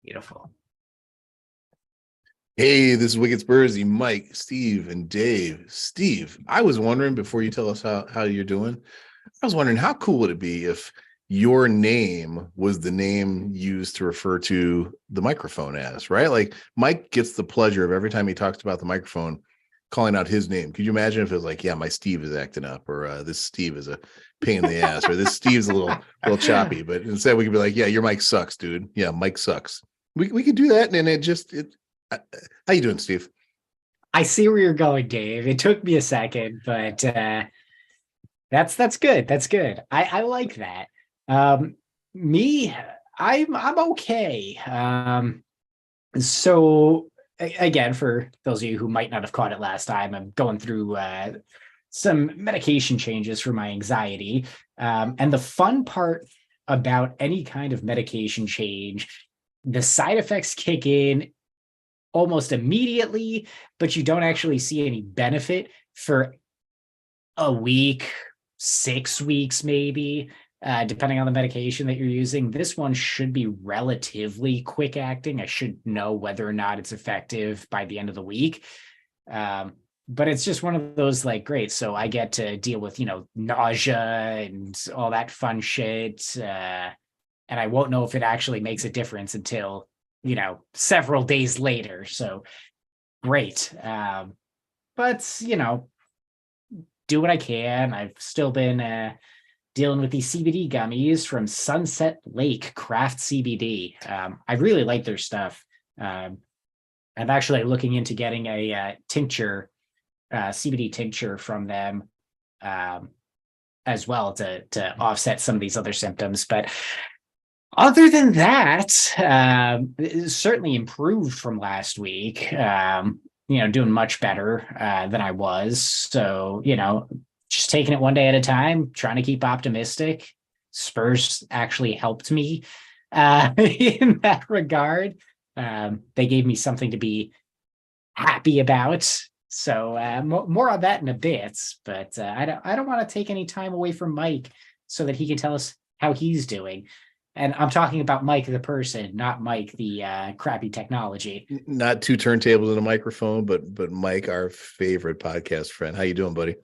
Beautiful. Hey, this is Wicked Spursy, Mike, Steve, and Dave. Steve, I was wondering before you tell us how you're doing, I was wondering how cool would it be if your name was the name used to refer to the microphone as, right? Like Mike gets the pleasure of every time he talks about the microphone calling out his name. Could you imagine if it was like, yeah, my Steve is acting up, or this Steve is a pain in the ass, or this Steve's a little choppy, but instead we could be like, yeah, your Mike sucks, dude. Yeah, Mike sucks. We could do that, and how you doing, Steve? I see where you're going, Dave. It took me a second, but that's good. That's good. I like that. Um, Me, I'm okay. So again, for those of you who might not have caught it last time, I'm going through some medication changes for my anxiety. And the fun part about any kind of medication change, the side effects kick in almost immediately, but you don't actually see any benefit for a week, 6 weeks, maybe, depending on the medication that you're using. This one should be relatively quick acting. I should know whether or not it's effective by the end of the week. Um, but it's just one of those like, great. So I get to deal with, nausea and all that fun shit. And I won't know if it actually makes a difference until, several days later. So great. But, do what I can. I've still been dealing with these CBD gummies from Sunset Lake Craft CBD. I really like their stuff. I'm actually looking into getting a tincture, CBD tincture from them as well to offset some of these other symptoms. But other than that, it's certainly improved from last week. Doing much better than I was. So, just taking it one day at a time, trying to keep optimistic. Spurs actually helped me in that regard. They gave me something to be happy about. So more on that in a bit. But I don't want to take any time away from Mike so that he can tell us how he's doing. And I'm talking about Mike the person, not Mike the crappy technology. Not two turntables and a microphone, but Mike, our favorite podcast friend. How you doing, buddy?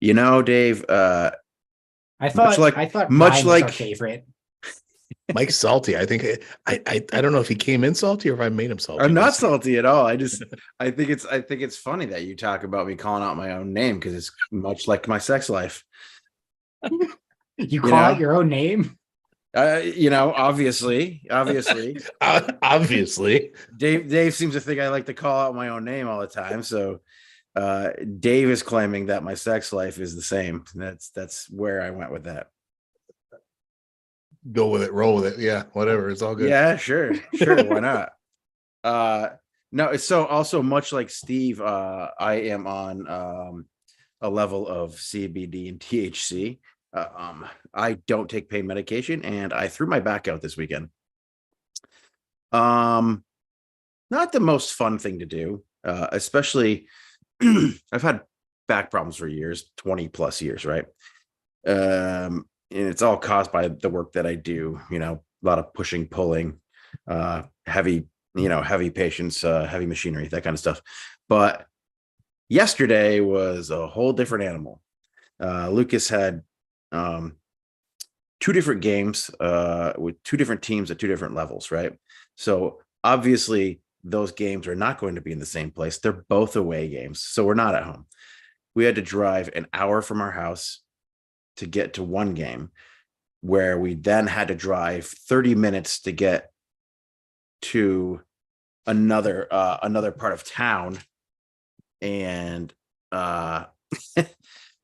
Dave, I much thought like I thought much Ryan was our like favorite. Mike's salty. I think I don't know if he came in salty or if I made him salty. I'm not salty at all. I think it's funny that you talk about me calling out my own name because it's much like my sex life. You You call out know, your own name? obviously, Obviously. Dave seems to think I like to call out my own name all the time. So Dave is claiming that my sex life is the same. That's where I went with that. Go with it, roll with it. Yeah, whatever. It's all good. Yeah, sure. Why not? No, it's so also much like Steve, I am on a level of CBD and THC. I don't take pain medication, and I threw my back out this weekend. Um, Not the most fun thing to do, especially I've had back problems for years, 20 plus years, right? And it's all caused by the work that I do, a lot of pushing, pulling, heavy, heavy patients, heavy machinery, that kind of stuff. But yesterday was a whole different animal. Lucas had two different games with two different teams at two different levels, right? So obviously those games are not going to be in the same place. They're both away games. So we're not at home. We had to drive an hour from our house to get to one game, where we then had to drive 30 minutes to get to another part of town, and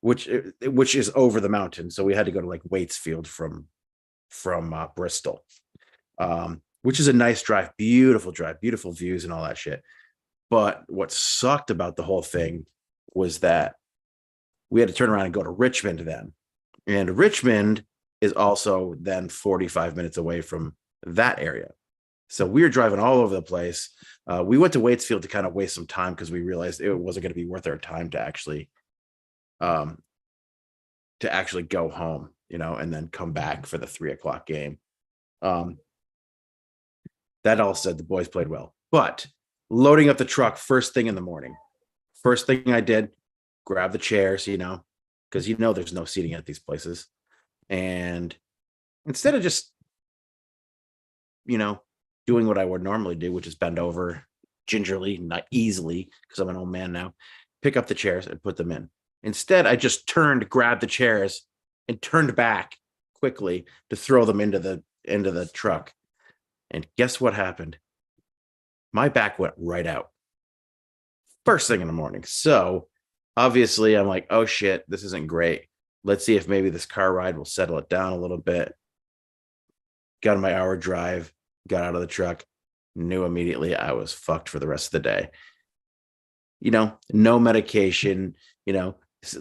which is over the mountain. So we had to go to like Waitsfield from Bristol, which is a nice drive, beautiful views and all that shit. But what sucked about the whole thing was that we had to turn around and go to Richmond then. And Richmond is also then 45 minutes away from that area. So we were driving all over the place. We went to Waitsfield to kind of waste some time because we realized it wasn't going to be worth our time to actually go home, and then come back for the 3 o'clock game. That all said, the boys played well. But loading up the truck first thing in the morning, first thing I did, grab the chairs, because there's no seating at these places. And instead of just, doing what I would normally do, which is bend over gingerly, not easily, because I'm an old man now, pick up the chairs and put them in. Instead, I just grabbed the chairs and turned back quickly to throw them into the truck. And guess what happened? My back went right out first thing in the morning. So obviously I'm like, oh shit, this isn't great. Let's see if maybe this car ride will settle it down a little bit. Got on my hour drive, got out of the truck, knew immediately I was fucked for the rest of the day. No medication,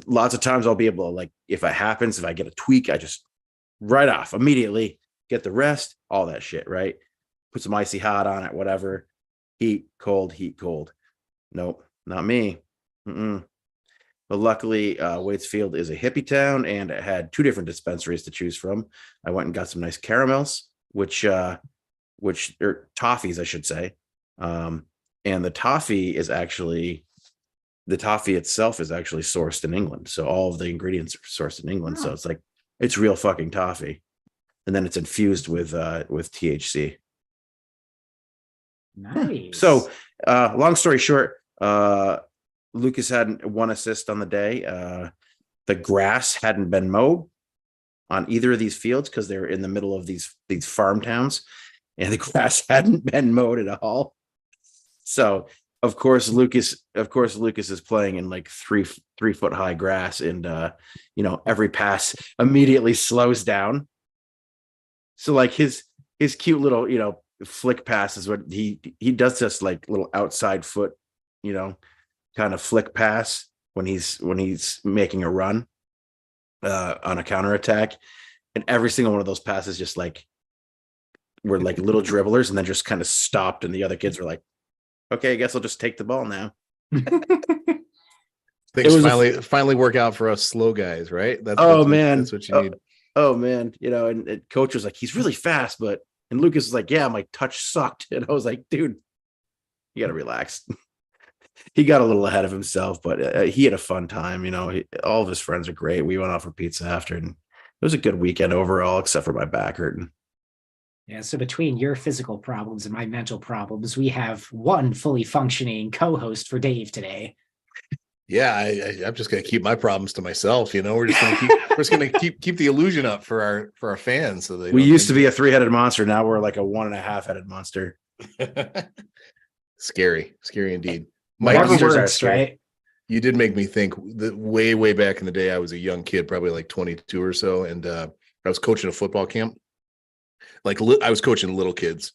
lots of times I'll be able to, like, if it happens, if I get a tweak, I just right off immediately get the rest, all that shit, right? Put some icy hot on it, whatever. Heat, cold, heat, cold. Nope, not me. But luckily, Waitsfield is a hippie town, and it had 2 different dispensaries to choose from. I went and got some nice caramels, which or toffees, I should say. And the toffee itself is actually sourced in England. So all of the ingredients are sourced in England. So it's like, it's real fucking toffee. And then it's infused with THC. Nice. So long story short, Lucas had 1 assist on the day. The grass hadn't been mowed on either of these fields because they're in the middle of these farm towns, and the grass hadn't been mowed at all. So of course Lucas is playing in like 3-foot high grass, and every pass immediately slows down. So like his cute little flick passes, what he does, this like little outside foot kind of flick pass when he's making a run on a counterattack, and every single one of those passes just like were like little dribblers, and then just kind of stopped, and the other kids were like, okay, I guess I'll just take the ball now. Things finally work out for us slow guys, right? That's what you need. Oh man, and coach was like, he's really fast, and Lucas was like, yeah, my touch sucked, and I was like, dude, you gotta relax. He got a little ahead of himself, but he had a fun time. All of his friends are great. We went out for pizza after, and it was a good weekend overall, except for my back hurting. Yeah, so between your physical problems and my mental problems, we have one fully functioning co-host for Dave today. Yeah, I'm just gonna keep my problems to myself. We're just gonna keep the illusion up for our fans. So we used to be a 3-headed monster. Now we're like a 1.5-headed monster. Scary indeed. Mike, works, right? You did make me think that way back in the day, I was a young kid, probably like 22 or so. And I was coaching a football camp. Like I was coaching little kids,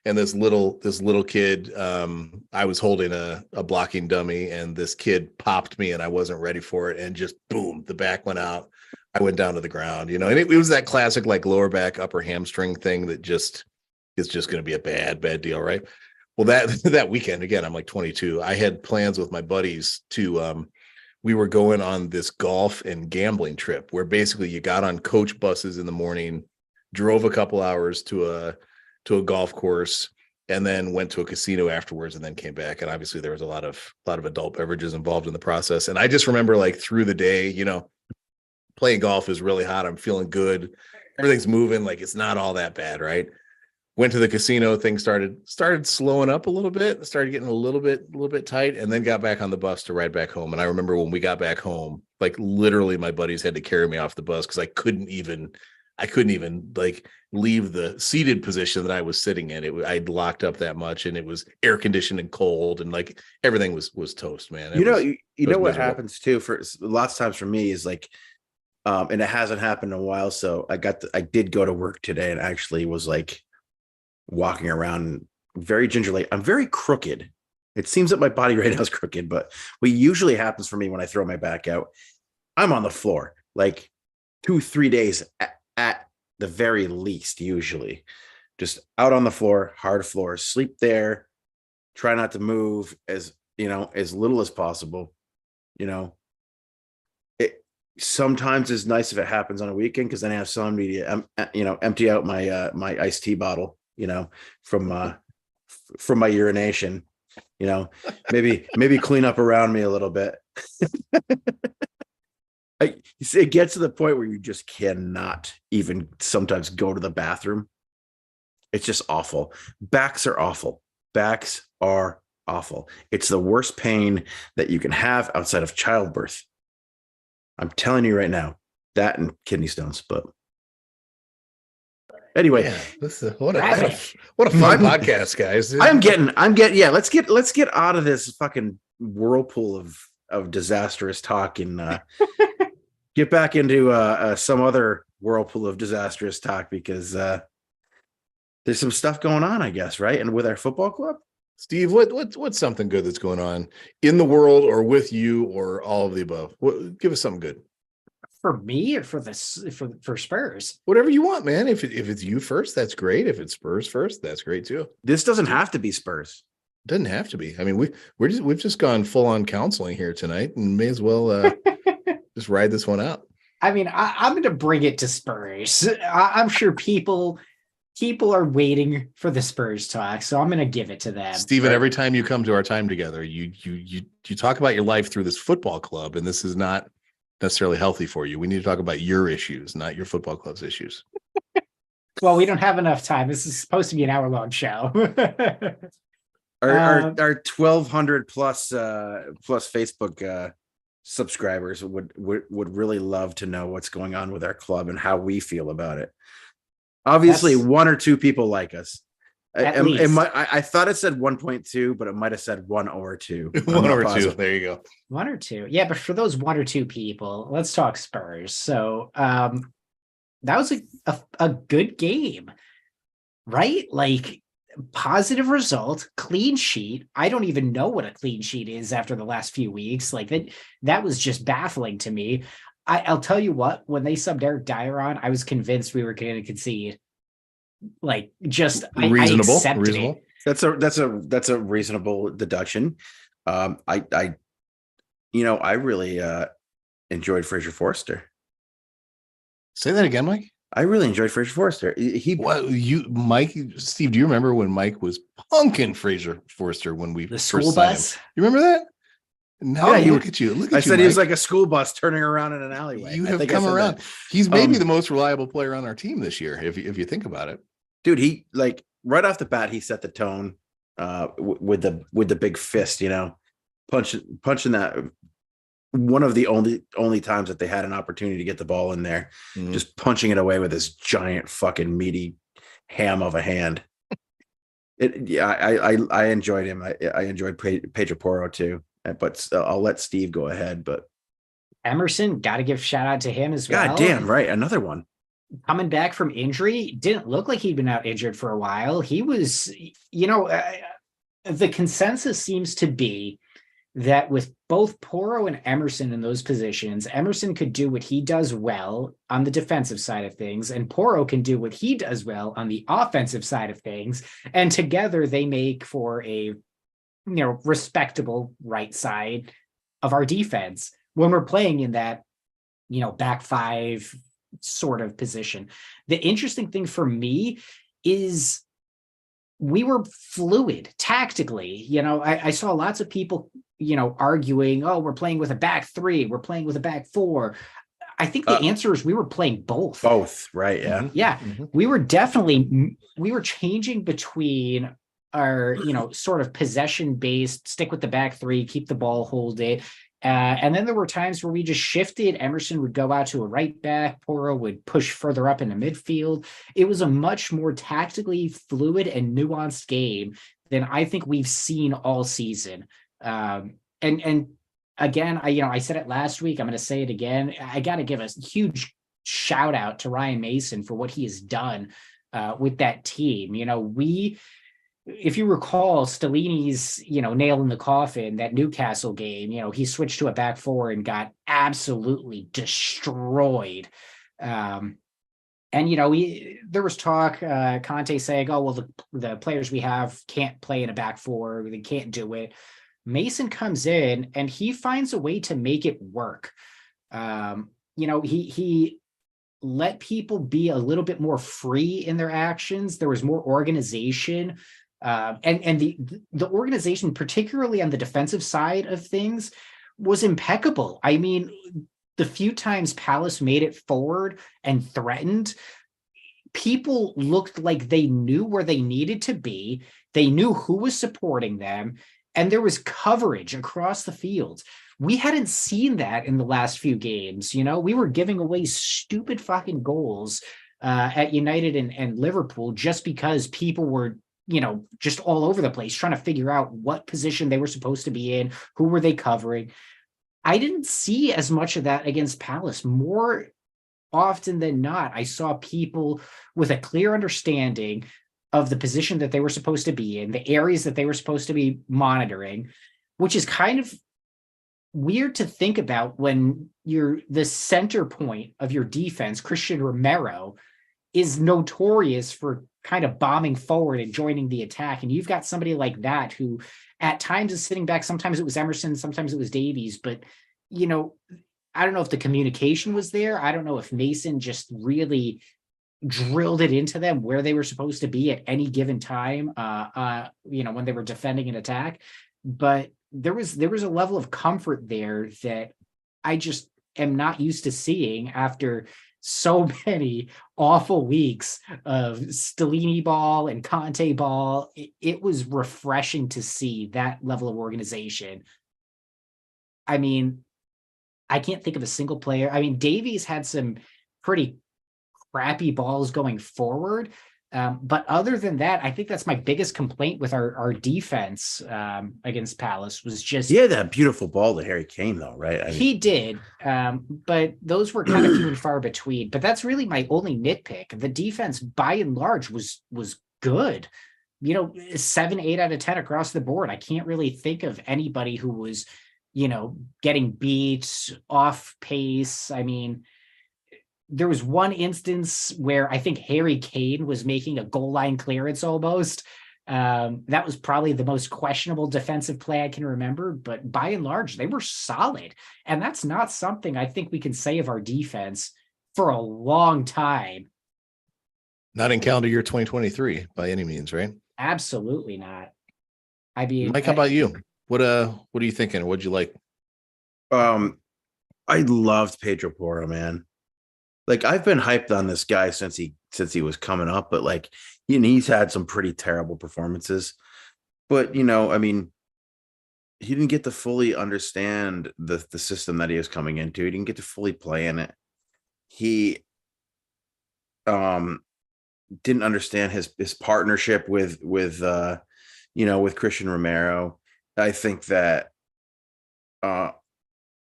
and this little kid, I was holding a blocking dummy, and this kid popped me, and I wasn't ready for it. And just boom, the back went out. I went down to the ground, and it was that classic, like lower back, upper hamstring thing that just is just going to be a bad deal. Right. Well, that weekend, again, I'm like 22. I had plans with my buddies to, we were going on this golf and gambling trip where basically you got on coach buses in the morning, drove a couple hours to a golf course, and then went to a casino afterwards, and then came back. And obviously there was a lot of adult beverages involved in the process. And I just remember, like, through the day, playing golf is really hot. I'm feeling good. Everything's moving. Like, it's not all that bad. Right. Went to the casino, things started slowing up a little bit, started getting a little bit tight, and then got back on the bus to ride back home. And I remember when we got back home, like literally my buddies had to carry me off the bus because I couldn't even like leave the seated position that I was sitting in. I'd locked up that much, and it was air conditioned and cold, and like everything was toast, man. You know what happens too for lots of times for me is like, and it hasn't happened in a while. So I did go to work today and actually was like walking around very gingerly. I'm very crooked. It seems that my body right now is crooked, but what usually happens for me when I throw my back out, I'm on the floor like 2-3 days at the very least, usually just out on the floor, hard floor, sleep there, try not to move as little as possible. It sometimes is nice if it happens on a weekend, because then I have somebody to empty out my iced tea bottle from from my urination. You know, maybe clean up around me a little bit. It gets to the point where you just cannot even sometimes go to the bathroom. It's just awful. Backs are awful. Backs are awful. It's the worst pain that you can have outside of childbirth. I'm telling you right now, that and kidney stones. But anyway, Yeah, what a fun podcast, guys. I'm getting. Yeah, let's get out of this fucking whirlpool of disastrous talk and get back into some other whirlpool of disastrous talk, because there's some stuff going on, I guess, right? And with our football club. Steve, what's something good that's going on in the world or with you or all of the above? Give us something good. For me or for Spurs? Whatever you want, man. If it's you first, that's great. If it's Spurs first, that's great too. This doesn't have to be Spurs. Doesn't have to be. I mean, we've just gone full on counseling here tonight, and may as well just ride this one out. I mean, I'm going to bring it to Spurs. I'm sure people are waiting for the Spurs talk, so I'm going to give it to them. Steven, every time you come to our time together, you talk about your life through this football club, and this is not necessarily healthy for you. We need to talk about your issues, not your football club's issues. Well, we don't have enough time. This is supposed to be an hour-long show. Our 1,200 plus Facebook subscribers would really love to know what's going on with our club and how we feel about it. Obviously, one or two people like us. I thought it said 1.2, but it might have said 1 or 2. One or two. There you go. 1 or 2. Yeah, but for those 1 or 2 people, let's talk Spurs. So that was a good game, right? Like, positive result, clean sheet. I don't even know what a clean sheet is after the last few weeks. Like that was just baffling to me. I'll tell you what, when they subbed Eric Dyer on, I was convinced we were going to concede. Like, just reasonable. I accepted it. That's a reasonable deduction. I really enjoyed Fraser Forster. Say that again, Mike. I really enjoyed Fraser Forster. Mike, Steve, do you remember when Mike was punking Fraser Forster when we the first school signed bus? him? You remember that? Now Yeah, look at you. I said he was like a school bus turning around in an alleyway. You have come around. That. He's maybe the most reliable player on our team this year, if you think about it. Dude, he, like, right off the bat, he set the tone with the big fist, punching that. One of the only times that they had an opportunity to get the ball in there, just punching it away with this giant fucking meaty ham of a hand. I enjoyed him. I enjoyed Pedro Porro too, but I'll let Steve go ahead. But Emerson, got to give shout out to him as well. God damn right, another one coming back from injury. Didn't look like he'd been out injured for a while. He was, the consensus seems to be that with both Porro and Emerson in those positions, Emerson could do what he does well on the defensive side of things, and Porro can do what he does well on the offensive side of things. And together they make for a, respectable right side of our defense when we're playing in that, back five sort of position. The interesting thing for me is we were fluid tactically. I saw lots of people, arguing, oh, we're playing with a back 3, we're playing with a back 4. I think the answer is we were playing both. Both, right? Yeah. Yeah. Mm-hmm. We were changing between our, sort of possession based, stick with the back 3, keep the ball, hold it. And then there were times where we just shifted. Emerson would go out to a right back. Porro would push further up in the midfield. It was a much more tactically fluid and nuanced game than I think we've seen all season. And again, I said it last week. I'm going to say it again. I got to give a huge shout out to Ryan Mason for what he has done with that team. If you recall, Stellini's, nail in the coffin, that Newcastle game, he switched to a back 4 and got absolutely destroyed. And, there was talk, Conte saying, oh, well, the players we have can't play in a back 4. They can't do it. Mason comes in and he finds a way to make it work. He let people be a little bit more free in their actions. There was more organization. And the organization, particularly on the defensive side of things, was impeccable. I mean, the few times Palace made it forward and threatened, people looked like they knew where they needed to be. They knew who was supporting them, and there was coverage across the field. We hadn't seen that in the last few games. You know, we were giving away stupid fucking goals at United and Liverpool just because people were, you know, just all over the place trying to figure out what position they were supposed to be in, who were they covering. I didn't see as much of that against Palace. More often than not, I saw people with a clear understanding of the position that they were supposed to be in, the areas that they were supposed to be monitoring, which is kind of weird to think about when you're the center point of your defense, Christian Romero, is notorious for kind of bombing forward and joining the attack. And you've got somebody like that who at times is sitting back. Sometimes it was Emerson, sometimes it was Davies, but you know, I don't know if the communication was there. I don't know if Mason just really drilled it into them where they were supposed to be at any given time, you know, when they were defending an attack. But there was a level of comfort there that I just am not used to seeing after so many awful weeks of Stellini ball and Conte ball. It was refreshing to see that level of organization. I mean, I can't think of a single player. I mean, Davies had some pretty crappy balls going forward. But other than that, I think that's my biggest complaint with our defense against Palace was just... He had that beautiful ball to Harry Kane, though, right? I mean, he did, but those were kind of few and far between. But that's really my only nitpick. The defense, by and large, was good. You know, 7, 8 out of 10 across the board. I can't really think of anybody who was, you know, getting beat, off pace. I mean, there was one instance where I think Harry Kane was making a goal line clearance almost. That was probably the most questionable defensive play I can remember, but by and large, they were solid. And that's not something I think we can say of our defense for a long time. Not in calendar year 2023 by any means, right? Absolutely not. I mean, Mike, how about you? What are you thinking? What'd you like? I loved Pedro Porro, man. Like, I've been hyped on this guy since he was coming up, but like, you know, he's had some pretty terrible performances. But you know, I mean, he didn't get to fully understand the system that he was coming into. He didn't get to fully play in it. He didn't understand his partnership with you know, with Christian Romero. I think that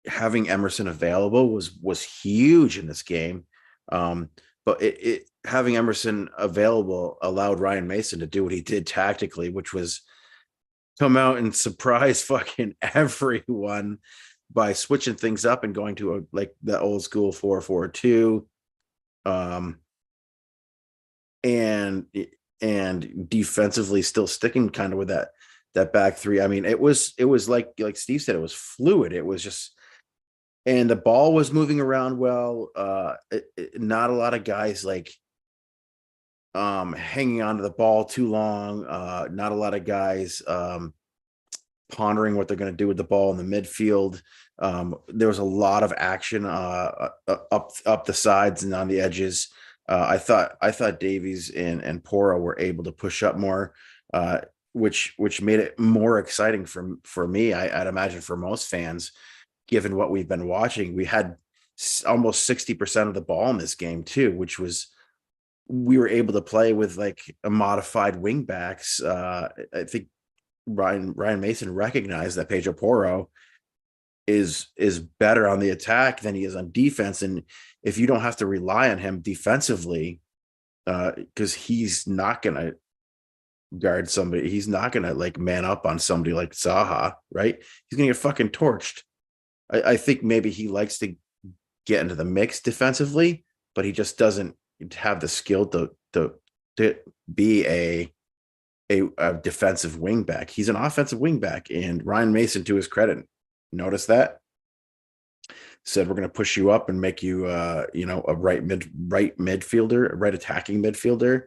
having Emerson available was huge in this game. But having Emerson available allowed Ryan Mason to do what he did tactically, which was come out and surprise fucking everyone by switching things up and going to like the old school 4-4-2. And defensively still sticking kind of with that back three. I mean, it was like Steve said, it was fluid. It was just, and the ball was moving around well. Not a lot of guys like hanging onto the ball too long. Not a lot of guys pondering what they're going to do with the ball in the midfield. There was a lot of action up the sides and on the edges. I thought Davies and Porro were able to push up more, which made it more exciting for me. I'd imagine for most fans, given what we've been watching. We had almost 60% of the ball in this game too, which was, we were able to play with like a modified wing backs. I think Ryan Mason recognized that Pedro Porro is better on the attack than he is on defense. And if you don't have to rely on him defensively, because he's not going to guard somebody, he's not going to like man up on somebody like Zaha, right? He's going to get fucking torched. I think maybe he likes to get into the mix defensively, but he just doesn't have the skill to be a defensive wingback. He's an offensive wingback, and Ryan Mason, to his credit, noticed that. Said, we're going to push you up and make you, you know, a right midfielder, a right attacking midfielder.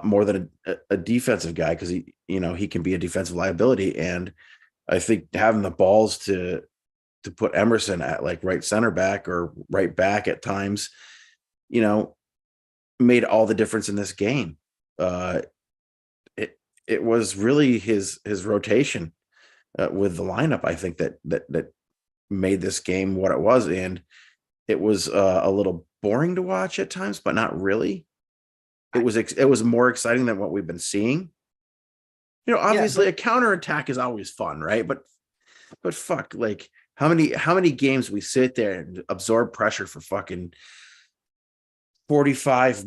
more than a defensive guy, because he can be a defensive liability. And I think having the balls to put Emerson at like right center back or right back at times, made all the difference in this game. It was really his rotation with the lineup, I think, that made this game what it was. And it was a little boring to watch at times, but not really. It was more exciting than what we've been seeing. Obviously a counterattack is always fun, right? But fuck, like how many games we sit there and absorb pressure for fucking 45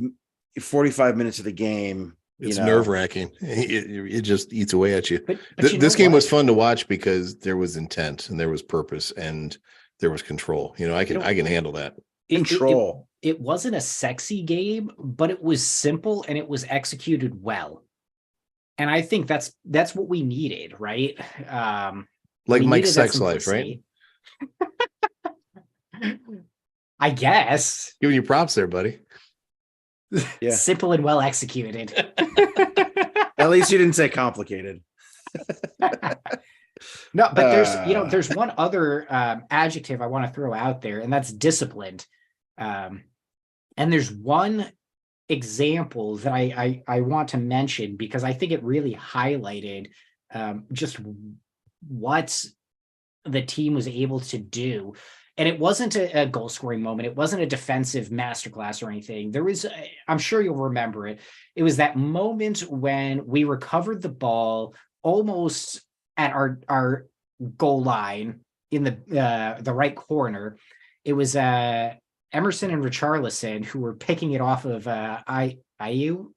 minutes of the game. It's nerve-wracking. It just eats away at you. But this game was fun to watch because there was intent and there was purpose and there was control. I can handle that. Control. It wasn't a sexy game, but it was simple and it was executed well. And I think that's what we needed, right? Like Mike's sex life, right? I guess. Giving you props there, buddy. Yeah. Simple and well executed. At least you didn't say complicated. No, but there's one other adjective I want to throw out there, and that's disciplined. And there's one example that I want to mention because I think it really highlighted just what the team was able to do. And it wasn't a goal scoring moment. It wasn't a defensive masterclass or anything. There was, I'm sure you'll remember it. It was that moment when we recovered the ball almost at our goal line in the right corner. It was Emerson and Richarlison who were picking it off of Ayew.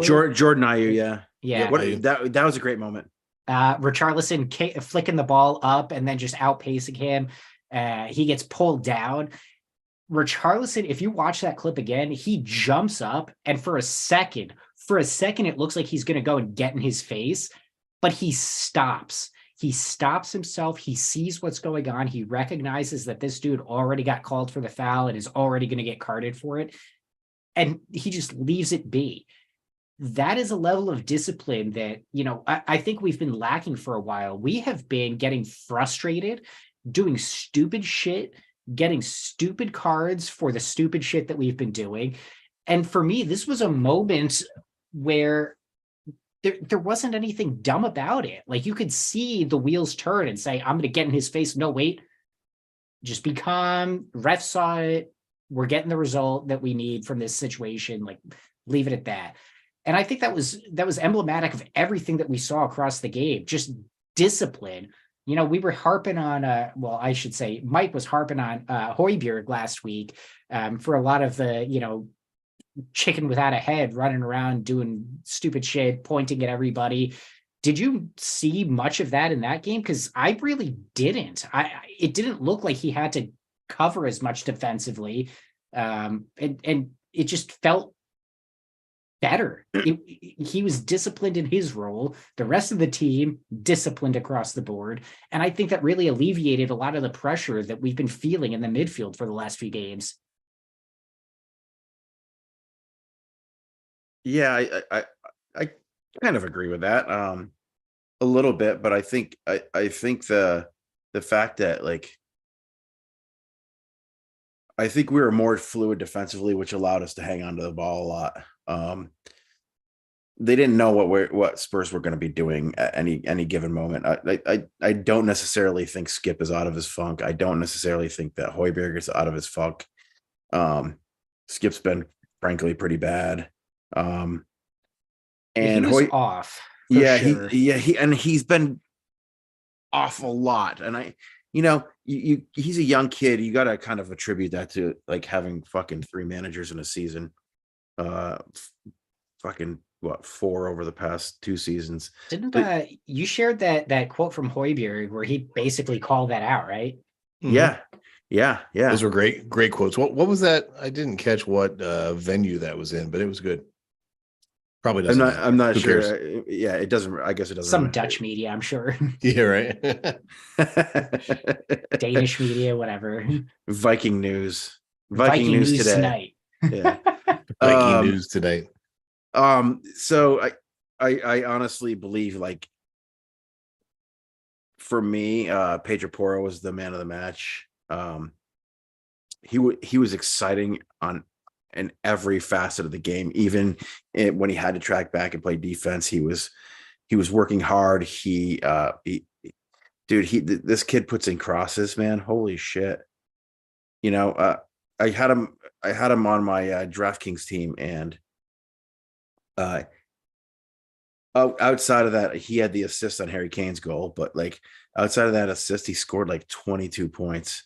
Jordan Ayew, yeah. Yeah. That was a great moment. Richarlison flicking the ball up and then just outpacing him. He gets pulled down. Richarlison, if you watch that clip again, he jumps up and for a second, it looks like he's going to go and get in his face, but he stops. He stops himself. He sees what's going on. He recognizes that this dude already got called for the foul and is already going to get carded for it. And he just leaves it be. That is a level of discipline that, I think we've been lacking for a while. We have been getting frustrated, doing stupid shit, getting stupid cards for the stupid shit that we've been doing. And for me, this was a moment where there wasn't anything dumb about it. Like you could see the wheels turn and say, I'm going to get in his face. No, wait, just be calm. Ref saw it. We're getting the result that we need from this situation. Like leave it at that. And I think that was emblematic of everything that we saw across the game, just discipline. We were harping on, I should say Mike was harping on Højbjerg last week for a lot of the, chicken without a head running around doing stupid shit, pointing at everybody. Did you see much of that in that game? Because I really didn't. It didn't look like he had to cover as much defensively. And it just felt better. He was disciplined in his role. The rest of the team disciplined across the board. And I think that really alleviated a lot of the pressure that we've been feeling in the midfield for the last few games. Yeah, I kind of agree with that a little bit, but I think the fact that I think we were more fluid defensively, which allowed us to hang on to the ball a lot. They didn't know what Spurs were going to be doing at any given moment. I don't necessarily think Skip is out of his funk. I don't necessarily think that Højbjerg is out of his funk. Skip's been frankly pretty bad. And he was off. Sure. He's been off a lot. And he's a young kid. You got to kind of attribute that to having fucking 3 managers in a season. Fucking 4 over the past 2 seasons. Didn't you shared that quote from Højbjerg where he basically called that out, right? Mm-hmm. Yeah. Those were great quotes. What was that? I didn't catch what venue that was in, but it was good. Probably doesn't. I'm not sure. Yeah, it doesn't. I guess it doesn't. Some Dutch media, I'm sure. Yeah, right. Danish media, whatever. Viking news. Viking news today. Tonight. Yeah. Viking news today. So I honestly believe, like, for me, Pedro Porro was the man of the match. He was exciting in every facet of the game. Even when he had to track back and play defense, he was working hard. This kid puts in crosses, man. Holy shit. You know, I had him on my DraftKings team, and uh outside of that, he had the assist on Harry Kane's goal, but like outside of that assist, he scored like 22 points.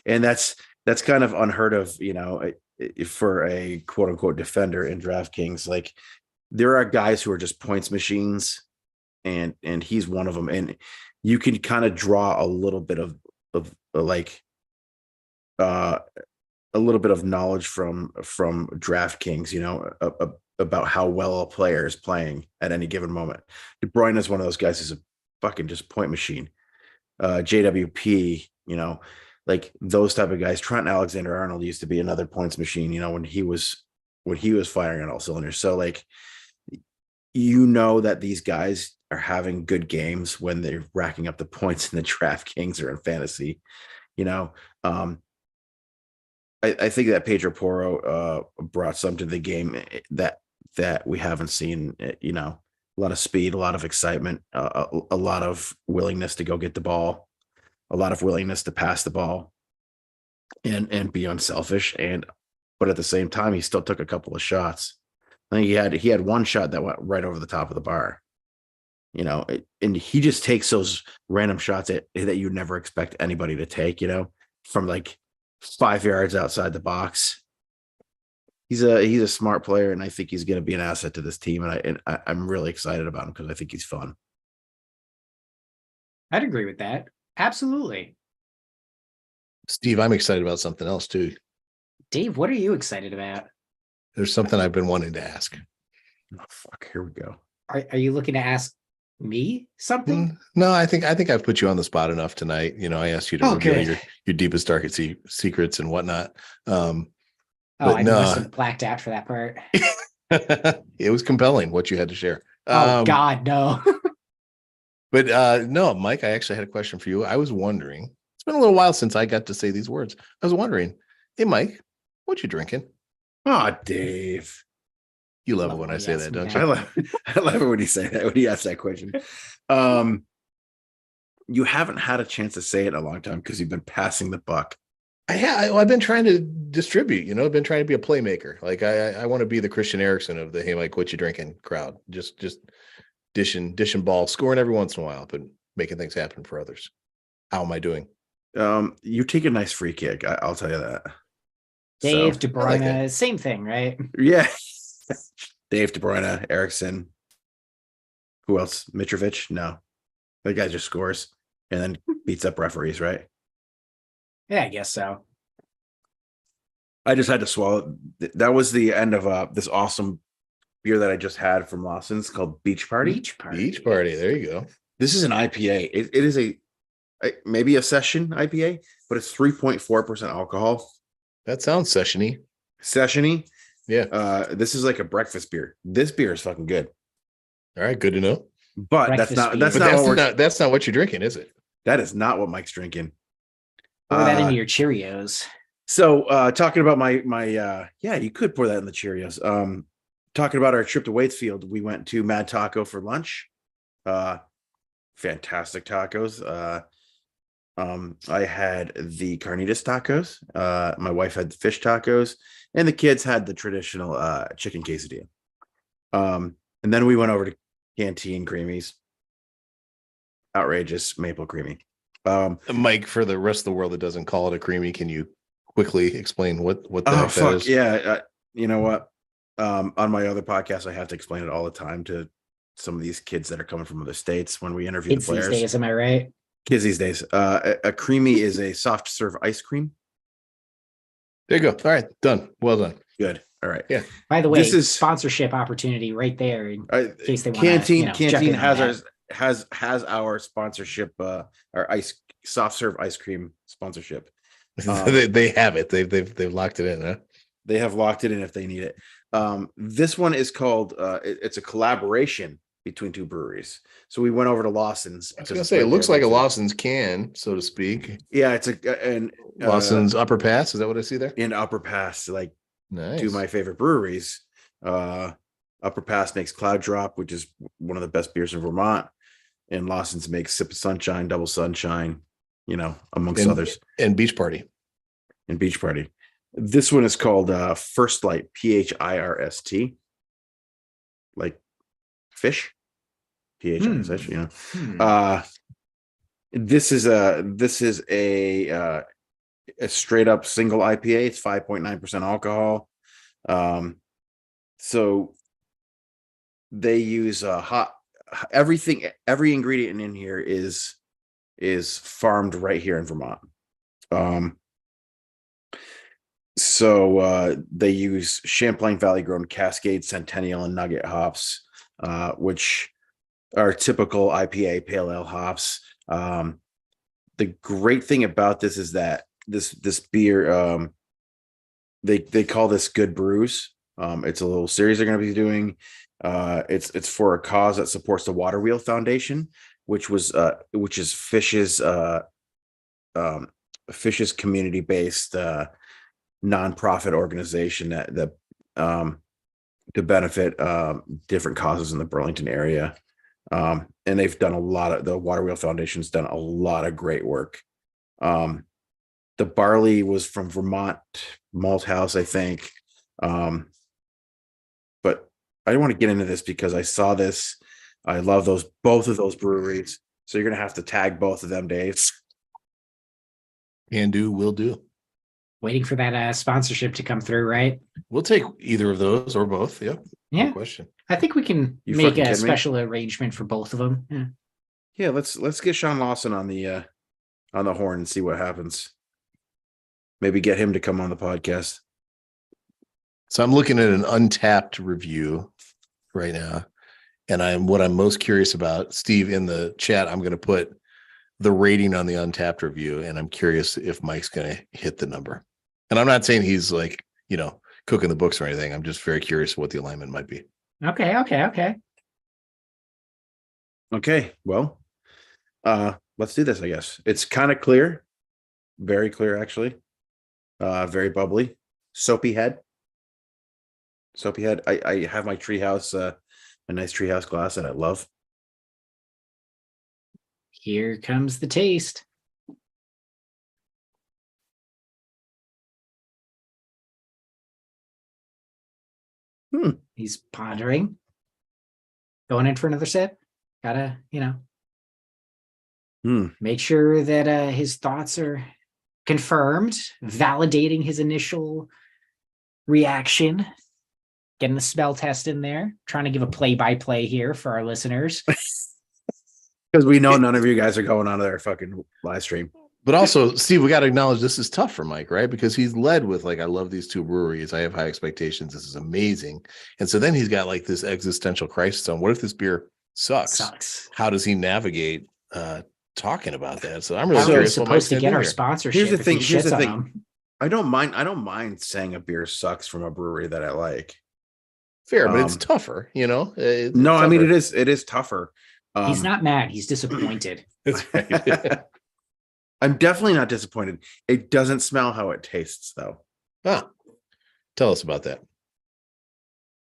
And that's kind of unheard of, for a quote unquote defender in DraftKings. Like, there are guys who are just points machines, and he's one of them. And you can kind of draw a little bit of like a little bit of knowledge from DraftKings, about how well a player is playing at any given moment. De Bruyne is one of those guys who's a fucking just point machine. JWP, like those type of guys. Trent Alexander-Arnold used to be another points machine, when he was firing on all cylinders. So like, that these guys are having good games when they're racking up the points in the DraftKings or in fantasy. I think that Pedro Porro brought something to the game that we haven't seen. A lot of speed, a lot of excitement, a lot of willingness to go get the ball, a lot of willingness to pass the ball, and be unselfish. But at the same time, he still took a couple of shots. I think he had one shot that went right over the top of the bar. And he just takes those random shots that you never expect anybody to take. From like 5 yards outside the box. He's a smart player, and I think he's going to be an asset to this team. And I'm really excited about him because I think he's fun. I'd agree with that. Absolutely. Steve, I'm excited about something else too. Dave, what are you excited about? There's something I've been wanting to ask. Oh, fuck. Here we go. Are you looking to ask me something? No, I think I've put you on the spot enough tonight. I asked you to reveal your deepest, darkest secrets and whatnot. I must have blacked out for that part. It was compelling what you had to share. Oh God, no. But no, Mike, I actually had a question for you. I was wondering, it's been a little while since I got to say these words. I was wondering, hey, Mike, what you drinking? Oh, Dave. You love it when I say that, don't you? I love it when you say that, when you ask that question. You haven't had a chance to say it in a long time because you've been passing the buck. I've been trying to distribute, I've been trying to be a playmaker. Like I want to be the Christian Eriksen of the, hey, Mike, what you drinking crowd? Just dishing ball, scoring every once in a while, but making things happen for others. How am I doing? You take a nice free kick. I'll tell you that. Dave, De Bruyne, same thing, right? Yeah. Dave, De Bruyne, Eriksen. Who else? Mitrovic? No. That guy just scores and then beats up referees, right? Yeah, I guess so. I just had to swallow. That was the end of this awesome beer that I just had from Lawson's called Beach Party. Beach Party. There you go. This is an IPA. It is maybe a session IPA, but it's 3.4% alcohol. That sounds sessiony. Sessiony. Yeah. This is like a breakfast beer. This beer is fucking good. All right, good to know. But breakfast that's not what you're drinking, is it? That is not what Mike's drinking. Pour that into your Cheerios. So talking about my you could pour that in the Cheerios. Talking about our trip to Waitsfield, we went to Mad Taco for lunch. Fantastic tacos. I had the carnitas tacos. My wife had the fish tacos, and the kids had the traditional chicken quesadilla. And then we went over to Canteen Creamies. Outrageous maple creamy. Mike, for the rest of the world that doesn't call it a creamy, can you quickly explain what the heck that is? Yeah, you know what? On my other podcast, I have to explain it all the time to some of these kids that are coming from other states when we interview the players. These days, am I right? Kids these days. A creamy is a soft serve ice cream. There you go. All right, done. Well done. Good. All right. Yeah. By the way, this is sponsorship opportunity right there in case they want Canteen. to. Canteen has our sponsorship. Our soft serve ice cream sponsorship. They have it. They've locked it in. Huh? They have locked it in if they need it. This one is called it's a collaboration between two breweries. So we went over to Lawson's. I was gonna say it looks like a Lawson's can, so to speak. Yeah, it's a Lawson's Upper Pass. Is that what I see there? in Upper Pass, like Nice. two of my favorite breweries. Upper Pass makes Cloud Drop, which is one of the best beers in Vermont, and Lawson's makes Sip of Sunshine, Double Sunshine, amongst others. And Beach Party. And Beach Party. This one is called First Light, PHIRST, like fish, PHIRST. This is a straight up single IPA. It's 5.9% alcohol. So they use everything. Every ingredient in here is farmed right here in Vermont. So they use Champlain Valley grown Cascade, Centennial, and Nugget hops, which are typical IPA pale ale hops. The great thing about this is that this beer, they call this Good Brews. It's a little series they're going to be doing. It's for a cause that supports the Water Wheel Foundation, which is Fish's community-based nonprofit organization that to benefit different causes in the Burlington area. And they've done the Water Wheel Foundation's done a lot of great work. The barley was from Vermont Malt House, I think. But I don't want to get into this because I saw this. I love both of those breweries. So you're going to have to tag both of them, Dave. Can do, will do. Waiting for that sponsorship to come through, right? We'll take either of those or both. Yep. Yeah. No question. I think we can make a special arrangement for both of them. Yeah, let's get Sean Lawson on the horn and see what happens. Maybe get him to come on the podcast. So I'm looking at an Untapped review right now, and what I'm most curious about, Steve, in the chat, I'm going to put the rating on the Untapped review, and I'm curious if Mike's going to hit the number. And I'm not saying he's like, cooking the books or anything. I'm just very curious what the alignment might be. Okay. Well, let's do this, I guess. It's kind of clear, very clear, actually. Very bubbly, soapy head. I have my treehouse, a nice treehouse glass that I love. Here comes the taste. He's pondering. Going in for another sip. Gotta, make sure that his thoughts are confirmed, validating his initial reaction, getting the smell test in there, trying to give a play-by-play here for our listeners. Because we know none of you guys are going on to their fucking live stream. But also, Steve, we got to acknowledge this is tough for Mike, right? Because he's led with I love these two breweries. I have high expectations. This is amazing. And so then he's got this existential crisis on what if this beer sucks? How does he navigate talking about that? So I'm really curious. We're supposed to get our sponsorship. Here's the thing. I don't mind saying a beer sucks from a brewery that I like. Fair, but it's tougher, No, tougher. I mean, it is tougher. He's not mad. He's disappointed. That's right. I'm definitely not disappointed. It doesn't smell how it tastes, though. Tell us about that.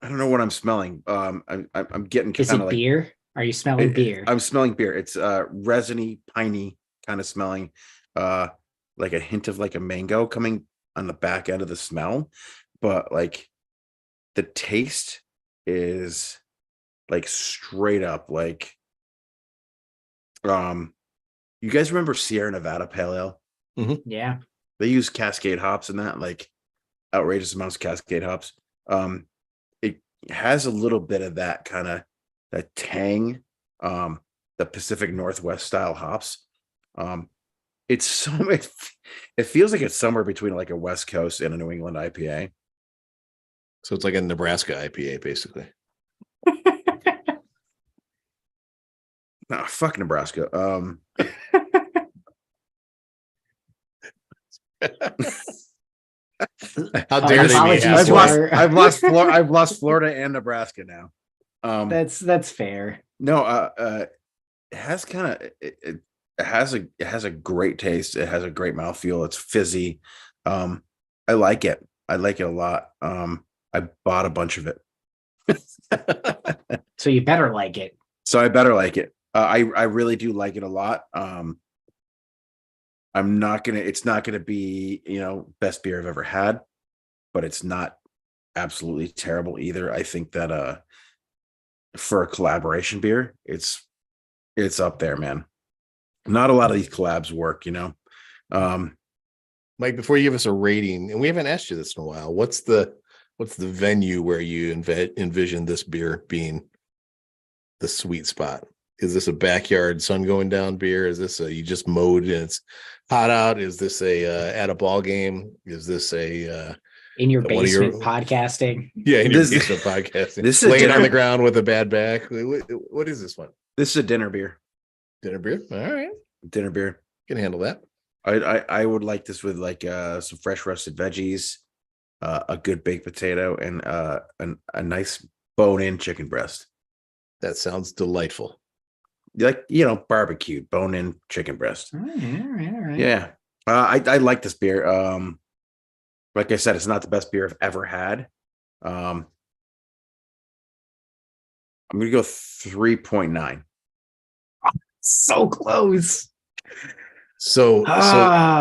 I don't know what I'm smelling. I'm getting kind of beer. Are you smelling beer? I'm smelling beer. It's resiny, piney kind of smelling, like a hint of a mango coming on the back end of the smell, but the taste is straight up you guys remember Sierra Nevada Pale Ale? Mm-hmm. Yeah. They use Cascade hops in that, outrageous amounts of Cascade hops. It has a little bit of that kind of that tang, the Pacific Northwest style hops. It feels like it's somewhere between a West Coast and a New England IPA. So it's like a Nebraska IPA, basically. No, fuck Nebraska. How dare they be apologies happy? I've lost Florida and Nebraska now. That's fair. No, it has kind of it has a great taste. It has a great mouthfeel. It's fizzy. I like it. I like it a lot. I bought a bunch of it. So you better like it. So I better like it. I really do like it a lot. It's not gonna be, best beer I've ever had, but it's not absolutely terrible either. I think that for a collaboration beer, it's up there, man. Not a lot of these collabs work, Mike, before you give us a rating, and we haven't asked you this in a while, what's the venue where you envision this beer being the sweet spot? Is this a backyard sun going down beer? Is this you just mowed and it's hot out? Is this at a ball game? Is this In your one of your- basement podcasting. yeah, in your basement podcasting? This is laying on the ground with a bad back. What is this one? This is a dinner beer. Dinner beer. All right, Dinner beer. can handle that. I would like this with like some fresh roasted veggies, a good baked potato, and a nice bone-in chicken breast. That sounds delightful. Like, barbecued bone-in chicken breast. All right. Yeah. I like this beer. Like I said, it's not the best beer I've ever had. I'm gonna go 3.9. So close. So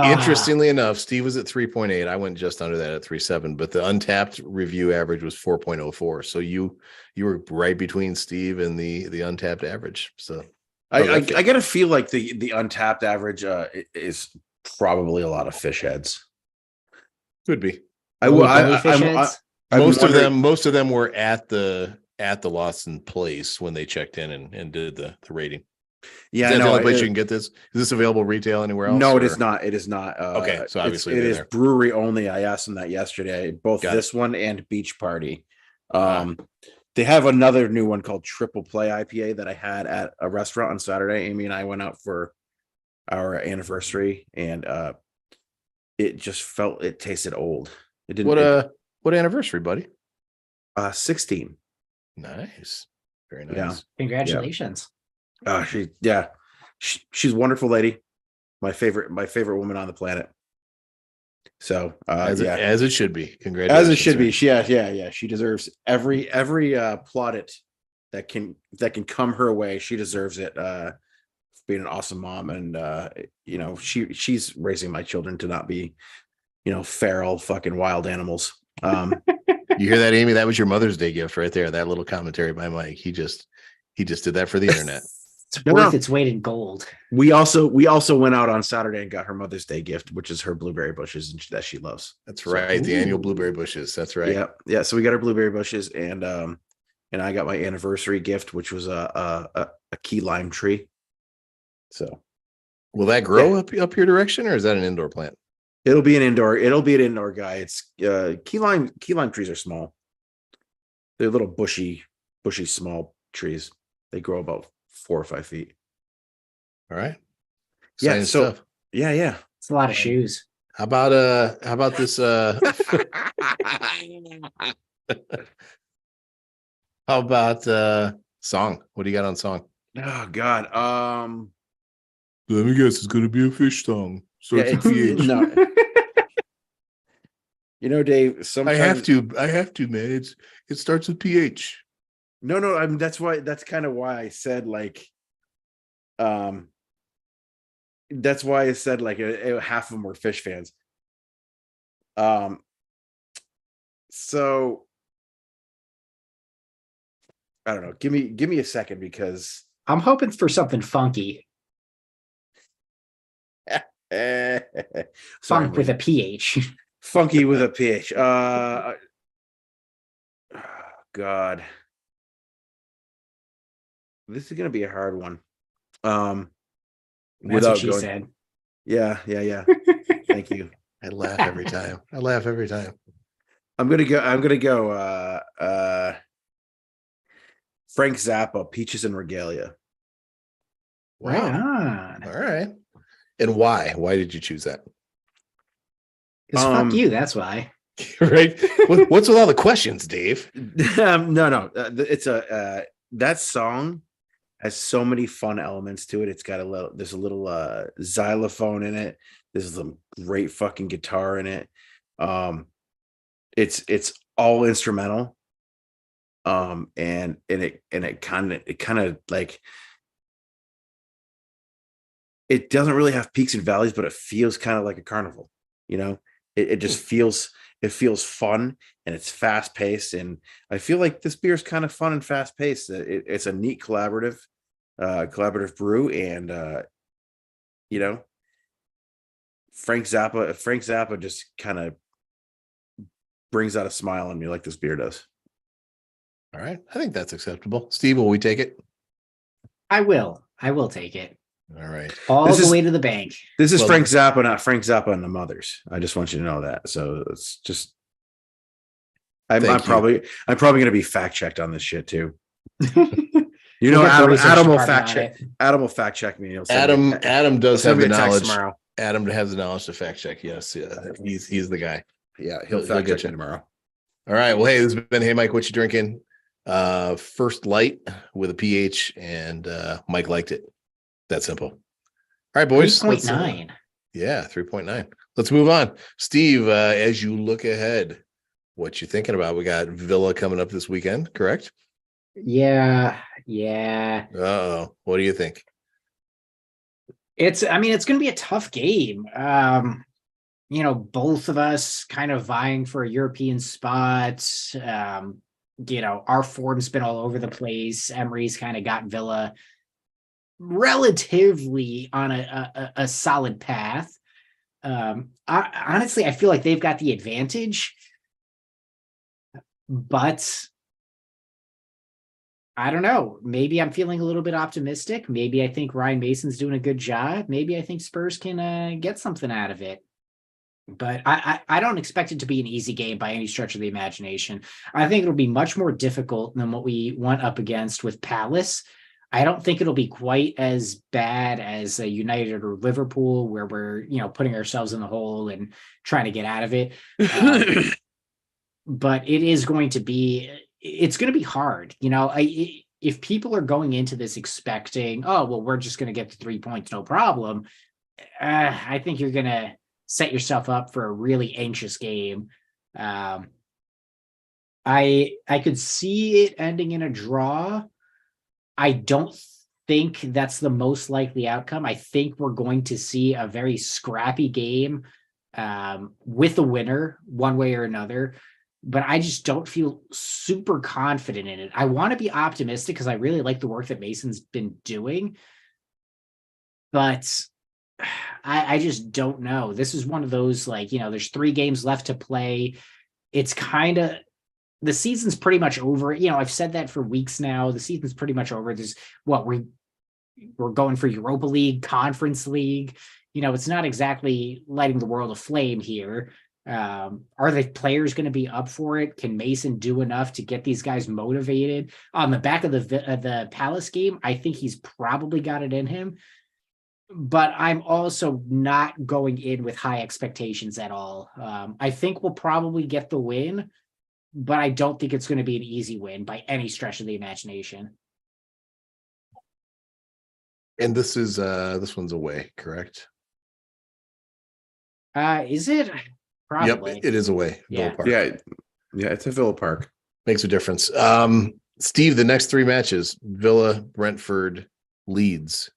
interestingly enough, Steve was at 3.8. I went just under that at 3.7, but the Untapped review average was 4.04. So you were right between Steve and the Untapped average. So I gotta feel like the Untapped average is probably a lot of fish heads. could be. Most of them were at the Lawson place when they checked in and did the rating. Yeah, is that no, the only place you can get this? Is this available retail anywhere else? No, it is not. It is not. Okay, so obviously it is there. brewery only. I asked them that yesterday. Both Got this one and Beach Party. They have another new one called Triple Play IPA that I had at a restaurant on Saturday. Amy and I went out for our anniversary, and it tasted old. It didn't. What anniversary, buddy? 16. Nice, very nice. Yeah. Congratulations. She's a wonderful lady. My favorite woman on the planet. So As it should be. Congratulations. As it should be. Yeah. She deserves every plaudit that can come her way. She deserves it. Being an awesome mom, and she's raising my children to not be, feral fucking wild animals. You hear that, Amy? That was your Mother's Day gift right there. That little commentary by Mike. He just did that for the internet. It's worth its weight in gold. We also went out on Saturday and got her Mother's Day gift, which is her blueberry bushes that she loves. That's right. The annual blueberry bushes. That's right. Yeah. So we got her blueberry bushes, and I got my anniversary gift, which was a key lime tree. So will that grow up your direction, or is that an indoor plant? It'll be an indoor guy. It's key lime trees are small. They're little bushy small trees. They grow about 4 or 5 feet. All right. Exciting stuff. Yeah. It's a lot of shoes. How about this how about song? What do you got on song? Oh God. Let me guess, it's gonna be a fish song. So it's PH. No. Dave, sometimes I have to, man. It starts with PH. No, I mean that's kind of why I said like half of them were fish fans. So I don't know. Give me a second, because I'm hoping for something funky. Funk with a PH. Funky with a PH. God. This is gonna be a hard one. That's what she said. Yeah. Thank you. I laugh every time. I'm gonna go Frank Zappa, Peaches and Regalia. Wow. Right on. All right. And why? Why did you choose that? Because fuck you, that's why. Right? What's with all the questions, Dave? No. It's that song has so many fun elements to it. It's got there's a little xylophone in it. There's some great fucking guitar in it. It's all instrumental. And it kind of like, it doesn't really have peaks and valleys, but it feels kind of like a carnival, you know. It just feels fun, and it's fast paced, and I feel like this beer is kind of fun and fast paced. It's a neat collaborative brew, and you know, Frank Zappa just kind of brings out a smile on me like this beer does. All right, I think that's acceptable. Steve, will we take it? I will take it All right. all the way to the bank. This is Frank Zappa, not Frank Zappa and the Mothers. I just want you to know that. So it's just, I'm probably going to be fact checked on this shit too. You know, Adam will fact check. Adam will fact check me. Adam does have the knowledge. Tomorrow. Adam has the knowledge to fact check. Yes, yeah, he's the guy. Yeah, he'll fact check you tomorrow. All right. Well, hey, this has been Hey Mike, what you drinking? First Light with a PH, and Mike liked it. That simple. All right, boys. 3.9. Yeah, 3.9. Let's move on. Steve, as you look ahead, what you thinking about? We got Villa coming up this weekend, correct? Yeah. Uh-oh. What do you think? It's going to be a tough game. Both of us kind of vying for a European spot. Our form's been all over the place. Emery's kind of got Villa relatively on a solid path. Honestly, I feel like they've got the advantage, but I don't know. Maybe I'm feeling a little bit optimistic. Maybe I think Ryan Mason's doing a good job. Maybe I think Spurs can get something out of it. But I don't expect it to be an easy game by any stretch of the imagination. I think it'll be much more difficult than what we went up against with Palace. I don't think it'll be quite as bad as a United or Liverpool, where we're, putting ourselves in the hole and trying to get out of it. But it's going to be hard. If people are going into this expecting, oh, well, we're just going to get the 3 points, no problem. I think you're going to set yourself up for a really anxious game. I could see it ending in a draw. I don't think that's the most likely outcome. I think we're going to see a very scrappy game with a winner one way or another, but I just don't feel super confident in it. I want to be optimistic because I really like the work that Mason's been doing, but I just don't know. This is one of those, there's 3 games left to play. It's kind of, the season's pretty much over. I've said that for weeks now. The season's pretty much over. We're going for Europa League, Conference League. It's not exactly lighting the world aflame here. Are the players going to be up for it? Can Mason do enough to get these guys motivated? On the back of the Palace game, I think he's probably got it in him. But I'm also not going in with high expectations at all. I think we'll probably get the win, but I don't think it's going to be an easy win by any stretch of the imagination. And this one's away, correct? Is it? Probably. Yep, it is away. Yeah. Villa Park. Yeah, it's a Villa Park. Makes a difference. Steve, the next 3 matches: Villa, Brentford, Leeds.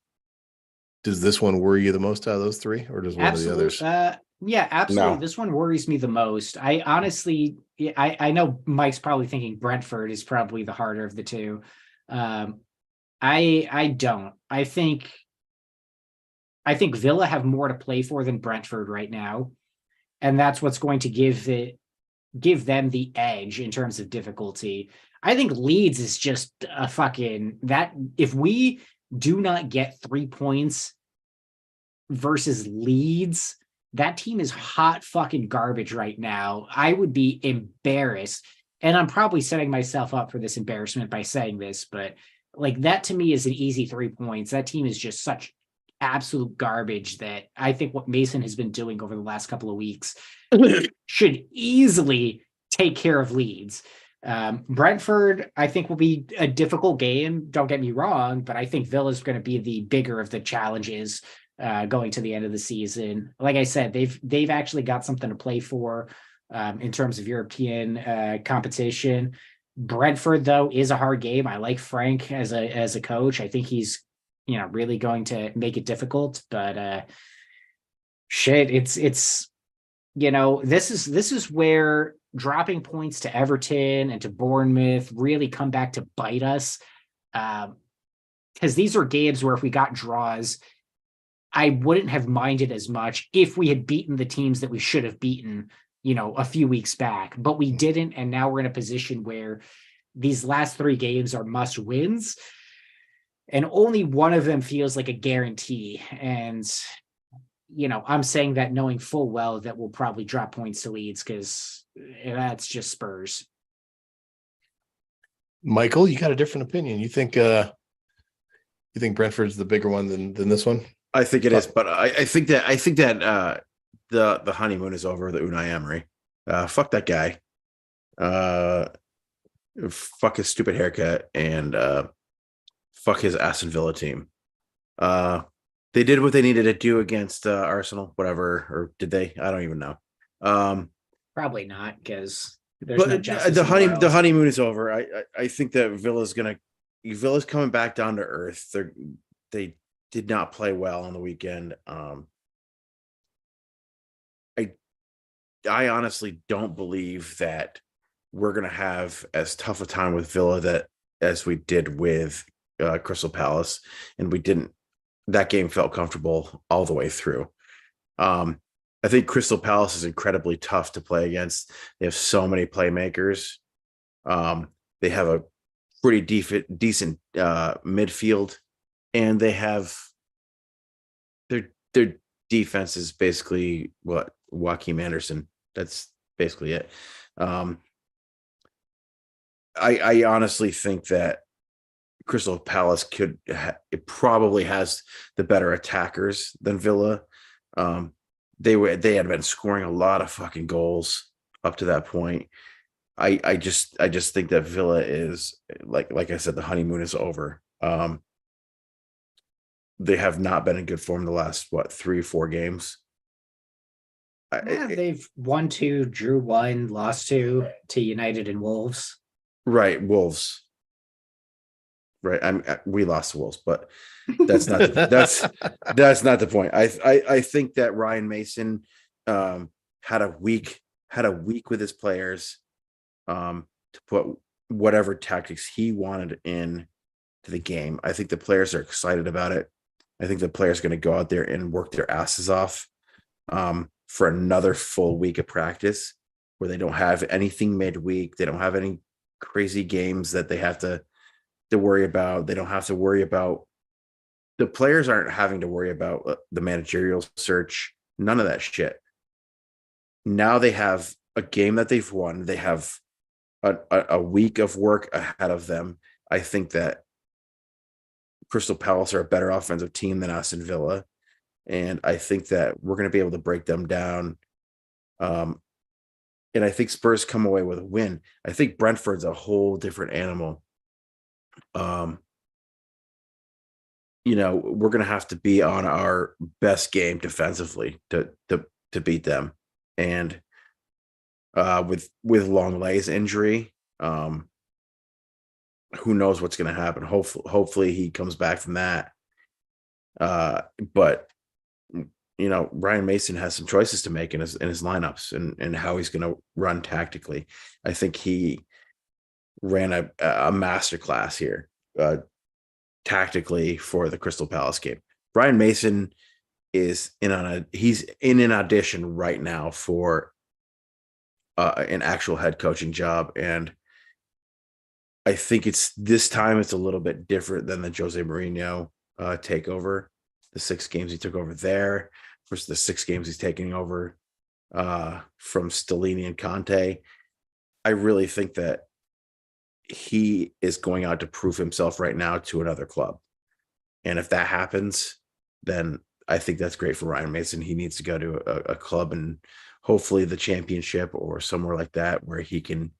Does this one worry you the most out of those 3, or does one of the others? Yeah, absolutely. No. This one worries me the most. I honestly, I know Mike's probably thinking Brentford is probably the harder of the 2. I don't. I think Villa have more to play for than Brentford right now, and that's what's going to give them the edge in terms of difficulty. I think Leeds is just a fucking that. If we do not get 3 points versus Leeds, that team is hot fucking garbage right now. I would be embarrassed, and I'm probably setting myself up for this embarrassment by saying this, but that to me is an easy 3 points. That team is just such absolute garbage that I think what Mason has been doing over the last couple of weeks should easily take care of Leeds. Brentford, I think, will be a difficult game. Don't get me wrong, but I think Villa is going to be the bigger of the challenges going to the end of the season. Like I said, they've actually got something to play for in terms of European competition. Brentford, though, is a hard game. I like Frank as a coach. I think he's really going to make it difficult. But shit, it's this is where dropping points to Everton and to Bournemouth really come back to bite us. Because these are games where if we got draws, I wouldn't have minded as much if we had beaten the teams that we should have beaten, a few weeks back, but we didn't. And now we're in a position where these last 3 games are must wins. And only one of them feels like a guarantee. And, I'm saying that knowing full well that we'll probably drop points to Leeds because that's just Spurs. Michael, you got a different opinion. You think Brentford's the bigger one than this one? I think it is, but I think that the honeymoon is over with Unai Emery. Fuck that guy. Fuck his stupid haircut and fuck his Aston Villa team. They did what they needed to do against Arsenal, whatever, or did they? I don't even know. Probably not, because there's no justice. The honeymoon is over. I think that Villa's coming back down to earth. They did not play well on the weekend. I honestly don't believe that we're going to have as tough a time with Villa as we did with Crystal Palace, and we didn't. That game felt comfortable all the way through. I think Crystal Palace is incredibly tough to play against. They have so many playmakers. They have a pretty decent midfield, and they have their defense is basically what Joachim Anderson. That's basically it. I honestly think that Crystal Palace it probably has the better attackers than Villa. They had been scoring a lot of fucking goals up to that point. I just think that Villa is like I said, the honeymoon is over. They have not been in good form the last 3-4 games. They've won 2, drew 1, lost 2 to United and Wolves. Right, Wolves. Right, we lost to Wolves, but that's not that's not the point. I think that Ryan Mason had a week with his players to put whatever tactics he wanted in to the game. I think the players are excited about it. I think the players are going to go out there and work their asses off for another full week of practice where they don't have anything midweek. They don't have any crazy games that they have to worry about. They don't have to worry about, the players aren't having to worry about the managerial search, none of that shit. Now they have a game that they've won. They have a week of work ahead of them. I think that Crystal Palace are a better offensive team than Aston Villa. And I think that we're going to be able to break them down. And I think Spurs come away with a win. I think Brentford's a whole different animal. We're going to have to be on our best game defensively to beat them. And with Lenglet's injury, who knows what's going to happen? Hopefully he comes back from that. But Ryan Mason has some choices to make in his lineups and how he's going to run tactically. I think he ran a masterclass here tactically for the Crystal Palace game. Brian Mason is he's in an audition right now for an actual head coaching job, and I think this time it's a little bit different than the Jose Mourinho takeover. The 6 games he took over there versus the 6 games he's taking over from Stellini and Conte. I really think that he is going out to prove himself right now to another club. And if that happens, then I think that's great for Ryan Mason. He needs to go to a club and hopefully the championship or somewhere like that where he can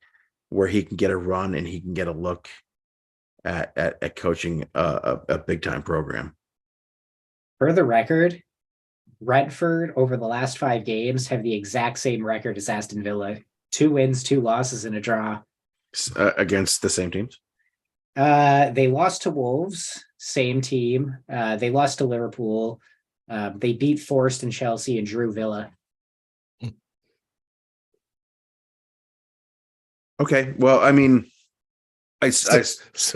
get a run and he can get a look at coaching a big time program. For the record, Brentford over the last 5 games have the exact same record as Aston Villa: 2 wins, 2 losses, and a draw. Against the same teams? They lost to Wolves, same team. They lost to Liverpool. They beat Forest and Chelsea and drew Villa. Okay, well, I mean, so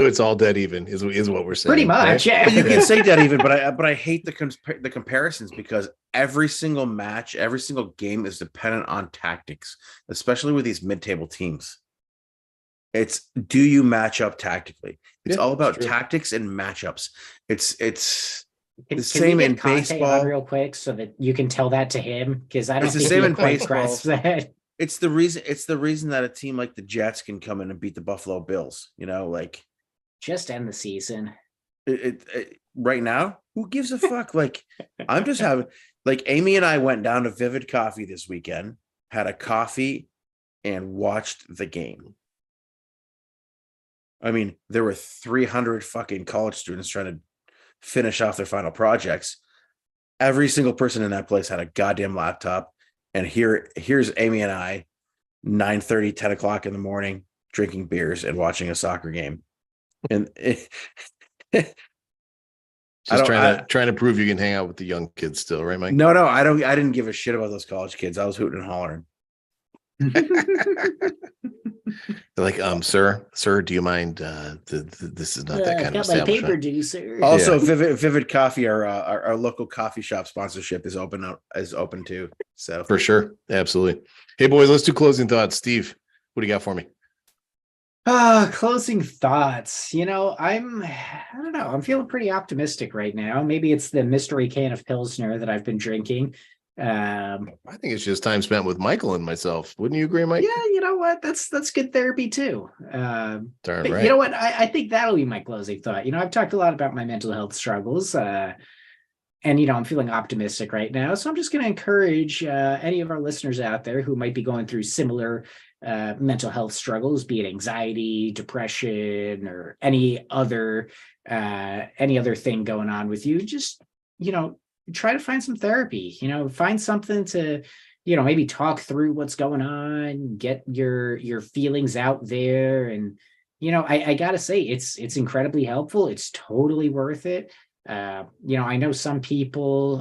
it's all dead even is what we're saying. Pretty much, right? yeah. You can say that even, but I hate the comparisons because every single match, every single game is dependent on tactics, especially with these mid-table teams. It's do you match up tactically? It's all about tactics and matchups. It's the same in baseball. Real quick, so that you can tell that to him, because I don't It's the think same he in quite baseball. grasps that. It's the reason that a team like the Jets can come in and beat the Buffalo Bills. You know, like just end the season. Right now, who gives a fuck? Like, I'm just having, like, Amy and I went down to Vivid Coffee this weekend, had a coffee, and watched the game. I mean, there were 300 fucking college students trying to finish off their final projects. Every single person in that place had a goddamn laptop. And here's Amy and I, 9:30, 10 o'clock in the morning, drinking beers and watching a soccer game. And trying to prove you can hang out with the young kids still, right, Mike? No, I didn't give a shit about those college kids. I was hooting and hollering. They're like, sir, do you mind? This is not that kind of establishment. Paper due, sir. Also, Vivid Coffee, our local coffee shop sponsorship is open too. So for sure, absolutely. Hey boys, let's do closing thoughts. Steve, what do you got for me? Closing thoughts. I don't know. I'm feeling pretty optimistic right now. Maybe it's the mystery can of Pilsner that I've been drinking. I think it's just time spent with Michael and myself. Wouldn't you agree, Mike? Yeah, you know what? That's good therapy too. Darn but right. You know what? I think that'll be my closing thought. I've talked a lot about my mental health struggles, and I'm feeling optimistic right now. So I'm just going to encourage any of our listeners out there who might be going through similar mental health struggles, be it anxiety, depression, or any other thing going on with you. Just try to find some therapy. Find something to maybe talk through what's going on, get your feelings out there. And I gotta say, it's incredibly helpful. It's totally worth it. I know some people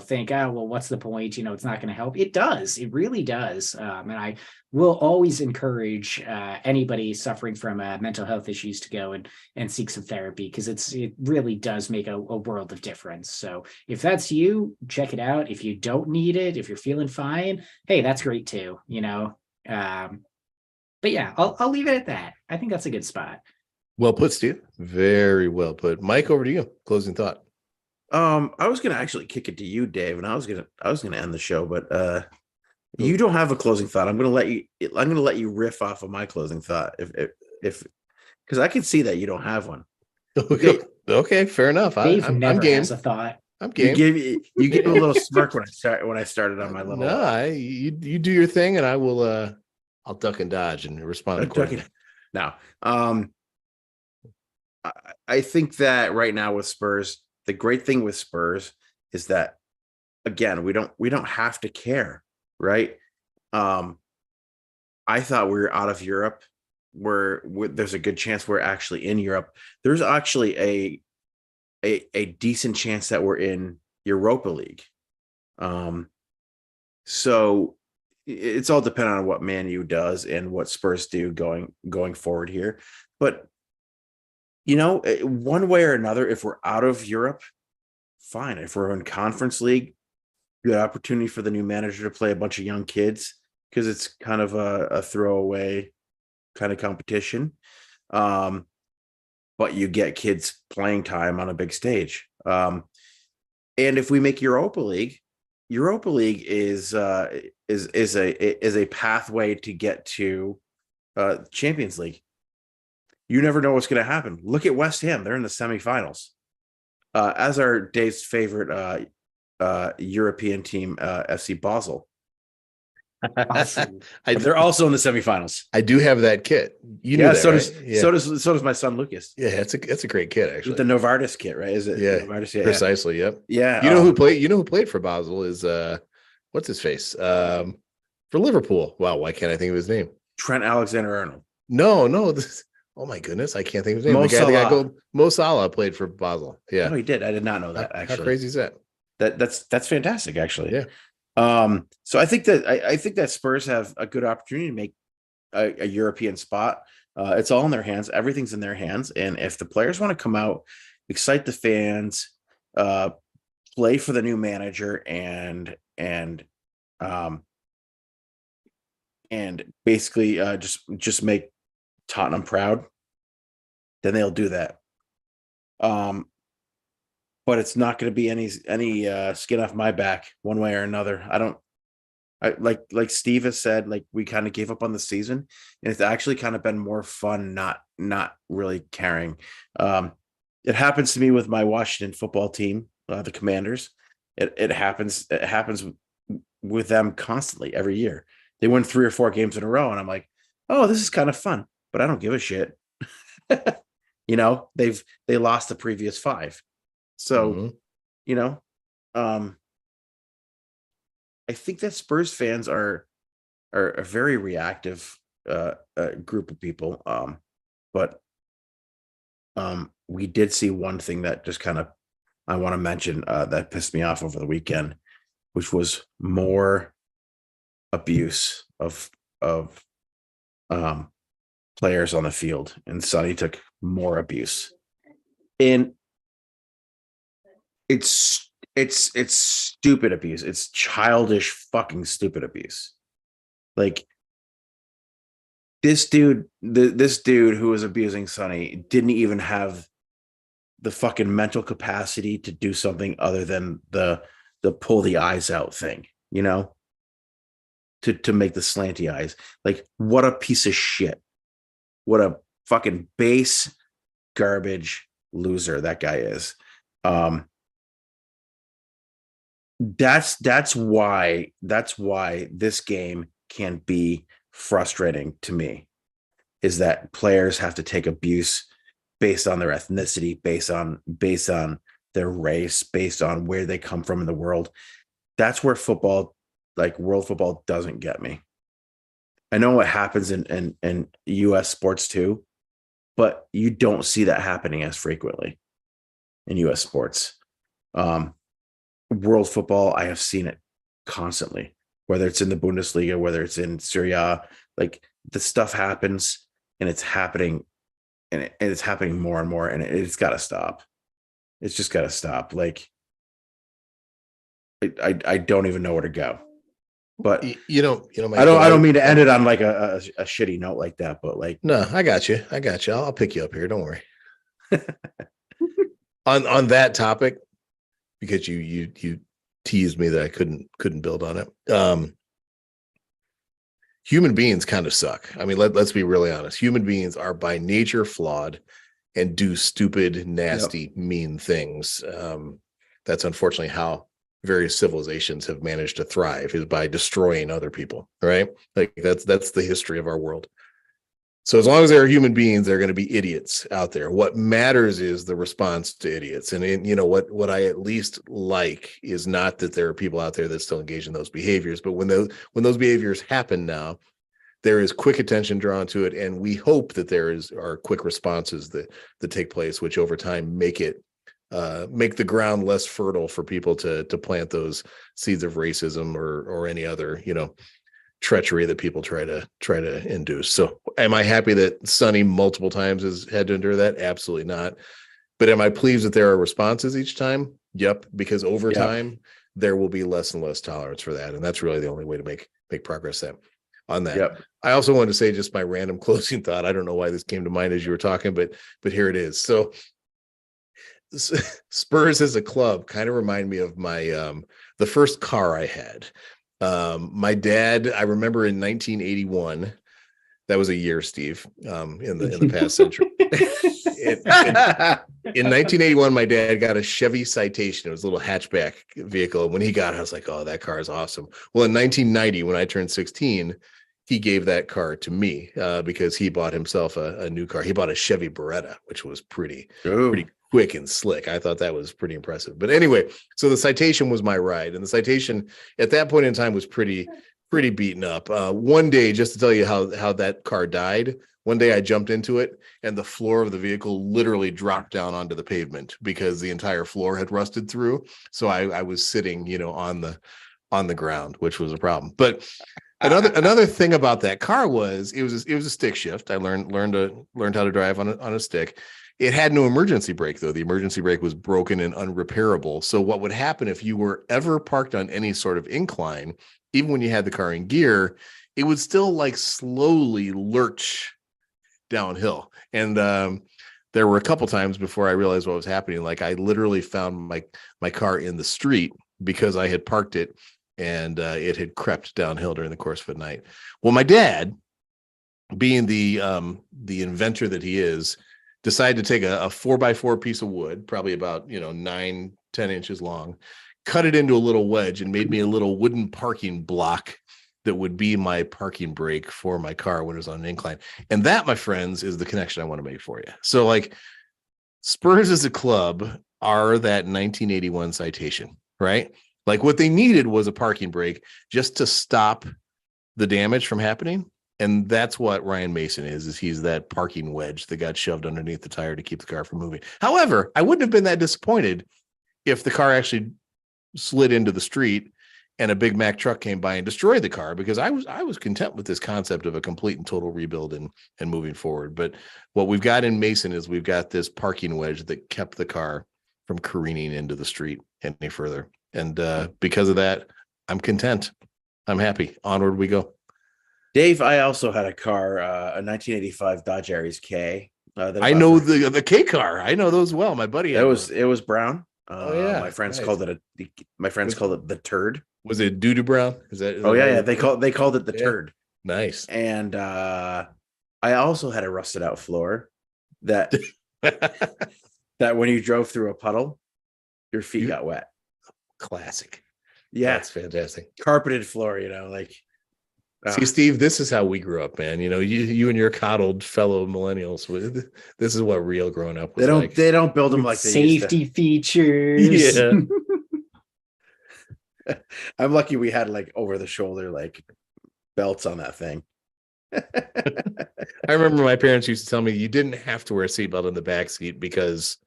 think, oh, well, what's the point? It's not going to help. It does. It really does. And I will always encourage anybody suffering from mental health issues to go and seek some therapy, because it really does make a world of difference. So if that's you, check it out. If you don't need it, if you're feeling fine, hey, that's great too. But yeah, I'll leave it at that. I think that's a good spot. Well put, Steve. Very well put. Mike, over to you. Closing thought. I was gonna actually kick it to you, Dave, and I was gonna end the show, but you don't have a closing thought. I'm gonna let you riff off of my closing thought, if because I can see that you don't have one. Okay, fair enough. I'm game. Has a thought. I'm game. You gave a little smirk when I started on my little. No, you do your thing, and I will. I'll duck and dodge and respond accordingly. Now, I think that right now with Spurs, the great thing with Spurs is that, again, we don't have to care, right? I thought we were out of Europe, where there's a good chance we're actually in Europe. There's actually a decent chance that we're in Europa League. So it's all dependent on what Man U does and what Spurs do going forward here. But one way or another, if we're out of Europe, fine. If we're in Conference League, good opportunity for the new manager to play a bunch of young kids, because it's kind of a throwaway kind of competition. But you get kids playing time on a big stage. And if we make Europa League is a pathway to get to Champions League. You never know what's going to happen. Look at West Ham; they're in the semifinals. as our Dave's favorite European team, FC Basel. Awesome. They're also in the semifinals. I do have that kit. You knew Yeah, that, so right? does my son Lucas. Yeah, that's a great kit With the actually. Novartis kit, right? Is it Yeah, Novartis? Yeah, precisely. Yep. yeah. You know who played? You know who played for Basel is what's his face? For Liverpool. Wow, why can't I think of his name? Trent Alexander-Arnold. No. Oh my goodness, I can't think of his name. Mo The guy that got Salah. gold. Mo Salah played for Basel. Yeah. Oh, he did. I did not know How, that how actually. crazy is that? That's fantastic, actually. Yeah. So I think that Spurs have a good opportunity to make a European spot. It's all in their hands. Everything's in their hands. And if the players want to come out, excite the fans, play for the new manager, and basically just make Tottenham proud, then they'll do that. But it's not going to be any skin off my back one way or another. I like Steve has said, like, we kind of gave up on the season, and it's actually kind of been more fun not really caring. It happens to me with my Washington football team, the Commanders. It happens with them constantly every year. They win 3 or 4 games in a row, and I'm like, oh, this is kind of fun, but I don't give a shit. They lost the previous 5. So, I think that Spurs fans are a very reactive group of people. But we did see one thing that just kind of I want to mention that pissed me off over the weekend, which was more abuse of players on the field, and Sonny took more abuse. And it's stupid abuse. It's childish, fucking stupid abuse. Like, this dude who was abusing Sonny didn't even have the fucking mental capacity to do something other than the pull the eyes out thing, to make the slanty eyes. Like, what a piece of shit. What a fucking base garbage loser that guy is. That's why this game can be frustrating to me, is that players have to take abuse based on their ethnicity, based on their race, based on where they come from in the world. That's where football, like world football, doesn't get me. I know what happens in US sports too, but you don't see that happening as frequently in US sports. World football, I have seen it constantly, whether it's in the Bundesliga, whether it's in Serie A. Like, the stuff happens, and it's happening, and it's happening more and more, and it's got to stop. It's just got to stop. Like, I don't even know where to go. But I don't mean to end it on like a shitty note like that. But like, no, I got you. I'll pick you up here. Don't worry. on that topic, because you teased me that I couldn't build on it. Human beings kind of suck. I mean, let's be really honest. Human beings are by nature flawed and do stupid, nasty, mean things. That's unfortunately how various civilizations have managed to thrive, is by destroying other people, right? Like, that's the history of our world. So as long as there are human beings, there are going to be idiots out there. What matters is the response to idiots. And what I at least like is not that there are people out there that still engage in those behaviors, but when those behaviors happen now, there is quick attention drawn to it, and we hope that there are quick responses that take place, which over time make the ground less fertile for people to plant those seeds of racism or any other treachery that people try to induce. So am I happy that Sonny multiple times has had to endure that? Absolutely not. But am I pleased that there are responses each time? Yep, because over time there will be less and less tolerance for that, and that's really the only way to make progress on that. Yep. I also wanted to say just my random closing thought. I don't know why this came to mind as you were talking, but here it is. So Spurs as a club kind of remind me of my the first car I had. My dad, I remember in 1981, That was a year, Steve, in the past century. In 1981, my dad got a Chevy Citation. It was a little hatchback vehicle. When he got it, I was like, oh, that car is awesome. Well, in 1990, when I turned 16, he gave that car to me because he bought himself a new car. He bought a Chevy Beretta, which was pretty quick and slick. I thought that was pretty impressive. But anyway, so the Citation was my ride. And the Citation at that point in time was pretty beaten up. One day, just to tell you how that car died, one day I jumped into it and the floor of the vehicle literally dropped down onto the pavement because the entire floor had rusted through. So I was sitting, on the ground, which was a problem. But another thing about that car was it was a stick shift. I learned how to drive on a stick. It had no emergency brake, though. The emergency brake was broken and unrepairable. So what would happen if you were ever parked on any sort of incline, even when you had the car in gear, it would still like slowly lurch downhill. And there were a couple times before I realized what was happening. Like I literally found my car in the street because I had parked it and it had crept downhill during the course of the night. Well, my dad, being the inventor that he is, decided to take a 4x4 piece of wood, probably about 9-10 inches long, cut it into a little wedge and made me a little wooden parking block that would be my parking brake for my car when it was on an incline. And that, my friends, is the connection I want to make for you. So like Spurs as a club are that 1981 Citation, right? Like what they needed was a parking brake just to stop the damage from happening. And that's what Ryan Mason is he's that parking wedge that got shoved underneath the tire to keep the car from moving. However, I wouldn't have been that disappointed if the car actually slid into the street and a big Mack truck came by and destroyed the car, because I was content with this concept of a complete and total rebuild and moving forward. But what we've got in Mason is we've got this parking wedge that kept the car from careening into the street any further. And because of that, I'm content. I'm happy. Onward we go. Dave, I also had a car, a 1985 Dodge Aries K. I know the K car. I know those well. My buddy had it was brown. My friends nice. called it the turd. Was it doo-doo brown? Is that yeah. They called it the turd. Nice. And I also had a rusted out floor that that when you drove through a puddle, your feet got wet. Classic. Yeah, that's fantastic. Carpeted floor, like. See, Steve, this is how we grew up, man. You and your coddled fellow millennials. This is what real growing up was like. They don't build them like they safety used to. features. Yeah. I'm lucky we had like over the shoulder like belts on that thing. I remember my parents used to tell me you didn't have to wear a seatbelt in the back seat because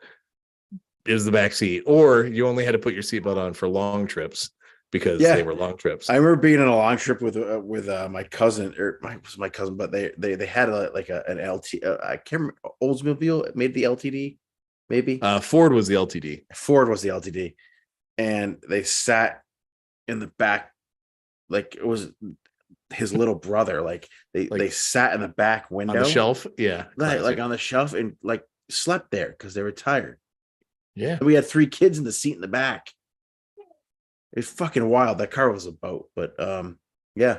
it was the back seat, or you only had to put your seatbelt on for long trips because they were long trips. I remember being on a long trip with my cousin, but they had an LT. I can't remember, Oldsmobile made the LTD, maybe. Ford was the LTD. Ford was the LTD, and they sat in the back like it was his little brother. Like they sat in the back window on the shelf. Yeah, like on the shelf and like slept there because they were tired. Yeah, and we had 3 kids in the seat in the back. It's fucking wild. That car was a boat, but yeah,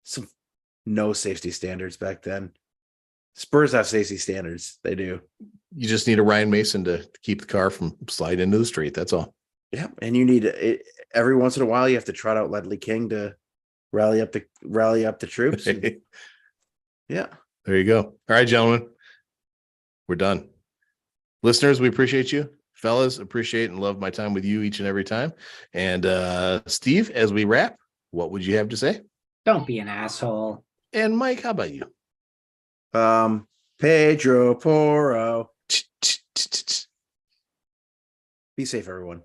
some no safety standards back then. Spurs have safety standards. They do. You just need a Ryan Mason to keep the car from sliding into the street. That's all. Yeah, and you need it every once in a while. You have to trot out Ledley King to rally up the troops. Yeah, there you go. All right, gentlemen, we're done. Listeners, we appreciate you. Fellas, appreciate and love my time with you each and every time. And Steve, as we wrap, what would you have to say? Don't be an asshole. And Mike, how about you? Pedro Porro. Be safe, everyone.